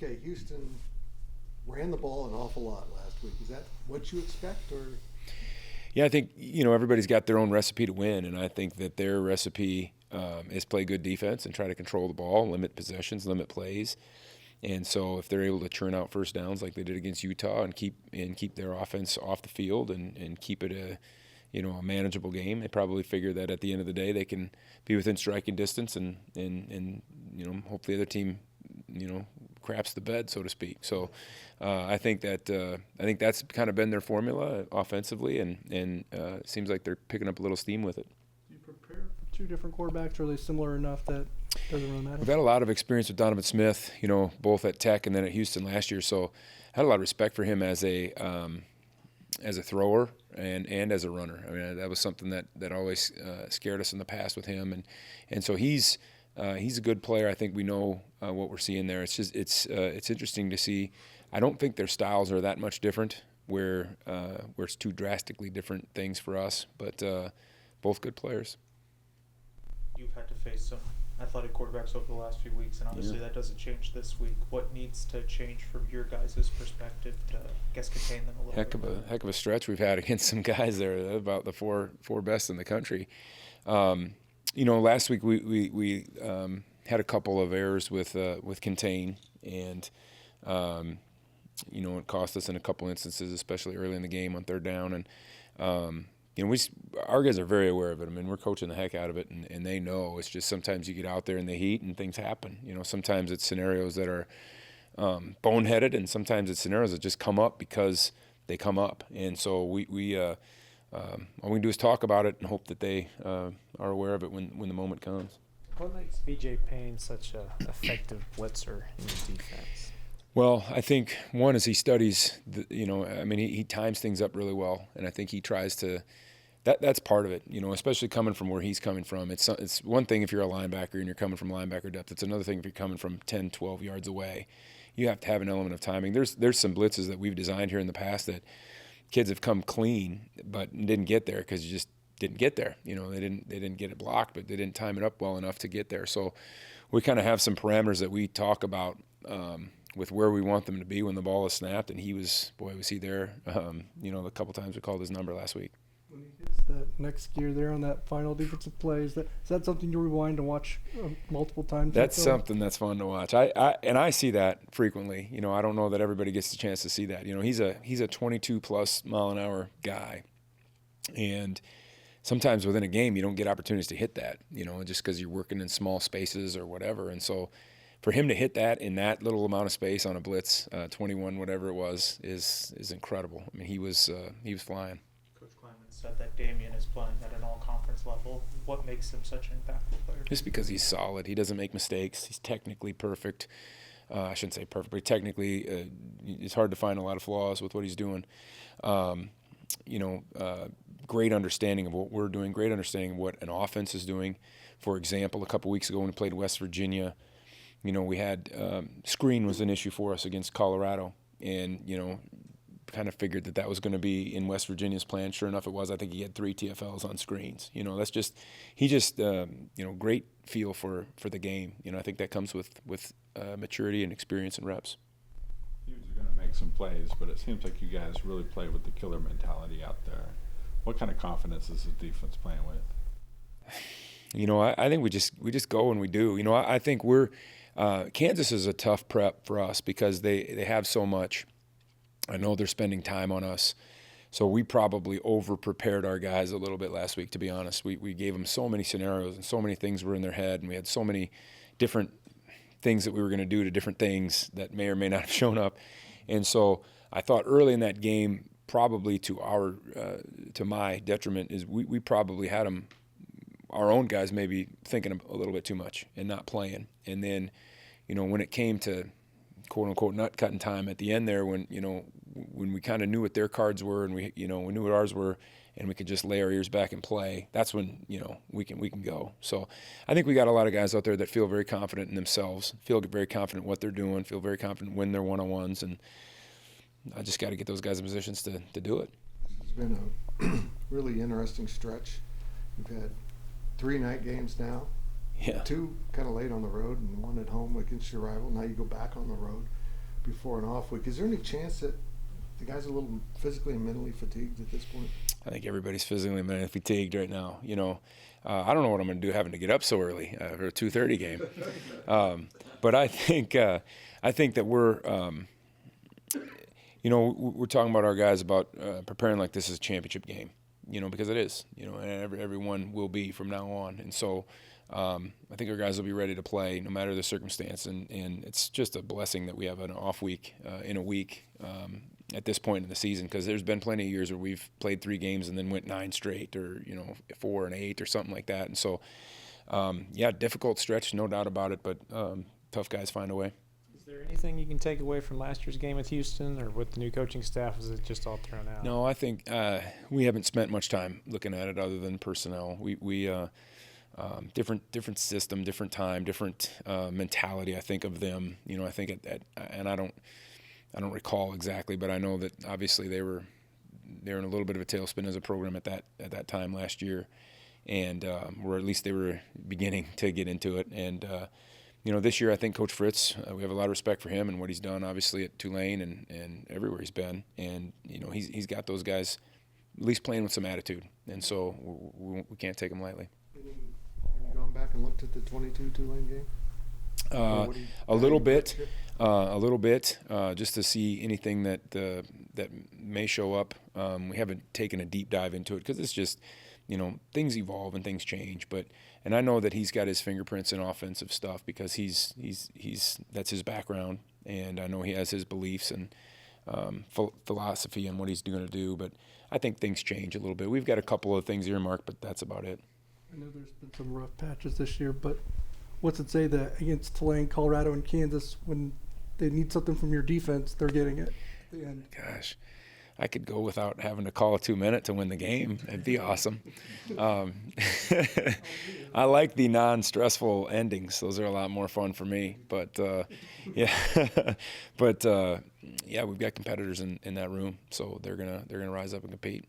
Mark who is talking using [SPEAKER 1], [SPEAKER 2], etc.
[SPEAKER 1] Okay, Houston ran the ball an awful lot last week. Is that what you expect, or?
[SPEAKER 2] Yeah, I think everybody's got their own recipe to win, and I think that their recipe is play good defense and try to control the ball, limit possessions, limit plays. And so if they're able to churn out first downs like they did against Utah and keep their offense off the field and keep it a manageable game, they probably figure that at the end of the day they can be within striking distance and hopefully the other team craps the bed, so to speak. So I think that's kind of been their formula offensively, and it seems like they're picking up a little steam with it.
[SPEAKER 3] Do you prepare for two different quarterbacks? Are they similar enough that it doesn't really matter?
[SPEAKER 2] We've had a lot of experience with Donovan Smith, both at Tech and then at Houston last year. So I had a lot of respect for him as a thrower and as a runner. I mean, that was something that always scared us in the past with him, and so he's a good player. I think we know what we're seeing there. It's just it's interesting to see. I don't think their styles are that much different, where it's two drastically different things for us, but both good players.
[SPEAKER 4] You've had to face some athletic quarterbacks over the last few weeks, and obviously that doesn't change this week. What needs to change from your guys' perspective to, I guess, contain them a little bit?
[SPEAKER 2] Heck of a stretch we've had against some guys there. They're about the four best in the country. Last week we had a couple of errors with contain, and it cost us in a couple instances, especially early in the game on third down. And our guys are very aware of it. I mean, we're coaching the heck out of it, and they know. It's just sometimes you get out there in the heat and things happen. Sometimes it's scenarios that are boneheaded, and sometimes it's scenarios that just come up because they come up. And so we all we can do is talk about it and hope that they are aware of it when the moment comes.
[SPEAKER 5] What makes BJ Payne such an effective blitzer in the defense?
[SPEAKER 2] Well, I think one is he studies. He times things up really well, and I think he tries to. That's part of it, especially coming from where he's coming from. It's one thing if you're a linebacker and you're coming from linebacker depth. It's another thing if you're coming from 10, 12 yards away. You have to have an element of timing. There's some blitzes that we've designed here in the past that kids have come clean but didn't get there because you just didn't get there. They didn't get it blocked, but they didn't time it up well enough to get there. So we kind of have some parameters that we talk about with where we want them to be when the ball is snapped. And was he there? A couple times we called his number last week.
[SPEAKER 3] When he hits that next gear there on that final defensive play, is that something you rewind to watch multiple times?
[SPEAKER 2] That's something that's fun to watch. I see that frequently. I don't know that everybody gets the chance to see that. He's a 22+ mile an hour guy, and sometimes within a game you don't get opportunities to hit that. Just because you're working in small spaces or whatever. And so for him to hit that in that little amount of space on a blitz, 21 whatever it was, is incredible. I mean, he was flying.
[SPEAKER 4] Said that Damian is playing at an all-conference level. What makes him such an impactful player?
[SPEAKER 2] Just because he's solid. He doesn't make mistakes. He's technically perfect. I shouldn't say perfect, but technically it's hard to find a lot of flaws with what he's doing. Great understanding of what we're doing, great understanding of what an offense is doing. For example, a couple weeks ago when we played West Virginia, we had screen was an issue for us against Colorado, and, kind of figured that was going to be in West Virginia's plan. Sure enough, it was. I think he had 3 TFLs on screens. He just great feel for the game. I think that comes with maturity and experience and reps.
[SPEAKER 6] He was going to make some plays, but it seems like you guys really play with the killer mentality out there. What kind of confidence is the defense playing with?
[SPEAKER 2] I think we just go and we do. I think we're Kansas is a tough prep for us because they have so much. I know they're spending time on us, so we probably over-prepared our guys a little bit last week, to be honest. We gave them so many scenarios and so many things were in their head, and we had so many different things that we were going to do to different things that may or may not have shown up. And so I thought early in that game, probably to my detriment, is we probably had them, our own guys maybe thinking a little bit too much and not playing. And then, when it came to quote-unquote nut cutting time at the end there, when we kind of knew what their cards were and we knew what ours were, and we could just lay our ears back and play, that's when we can go. So I think we got a lot of guys out there that feel very confident in themselves, feel very confident in what they're doing, feel very confident when they're one-on-ones, and I just got to get those guys in positions to do it.
[SPEAKER 1] It's been a really interesting stretch. We've had 3 night games now.
[SPEAKER 2] Yeah.
[SPEAKER 1] 2 kind of late on the road and 1 at home against your rival. Now you go back on the road. before an off week. Is there any chance that the guys are a little physically and mentally fatigued at this point?
[SPEAKER 2] I think everybody's physically and mentally fatigued right now. I don't know what I'm going to do having to get up so early for a 2:30 game. But I think that we're we're talking about our guys about preparing like this is a championship game. Because it is. And everyone will be from now on. And so I think our guys will be ready to play no matter the circumstance. And it's just a blessing that we have an off week in a week at this point in the season, because there's been plenty of years where we've played 3 games and then went 9 straight, or 4 and 8 or something like that. And so difficult stretch, no doubt about it, but tough guys find a way.
[SPEAKER 5] Is there anything you can take away from last year's game with Houston, or with the new coaching staff? Is it just all thrown out?
[SPEAKER 2] No, I think we haven't spent much time looking at it other than personnel. We different system, different time, different mentality. I think of them. I think and I don't recall exactly, but I know that obviously they were in a little bit of a tailspin as a program at that time last year, and or at least they were beginning to get into it. And this year I think Coach Fritz, we have a lot of respect for him and what he's done, obviously at Tulane and everywhere he's been. And he's got those guys at least playing with some attitude, and so we can't take them lightly.
[SPEAKER 1] Have you gone back and looked at the 22 Tulane game?
[SPEAKER 2] A little bit, just to see anything that may show up. We haven't taken a deep dive into it because it's just, things evolve and things change. And I know that he's got his fingerprints in offensive stuff because he's that's his background, and I know he has his beliefs and philosophy and what he's going to do. But I think things change a little bit. We've got a couple of things earmarked, but that's about it.
[SPEAKER 3] I know there's been some rough patches this year, but what's it say that against Tulane, Colorado, and Kansas, when they need something from your defense, they're getting it at the end?
[SPEAKER 2] Gosh, I could go without having to call a 2-minute to win the game. It'd be awesome. I like the non-stressful endings. Those are a lot more fun for me. But we've got competitors in that room, so they're gonna rise up and compete.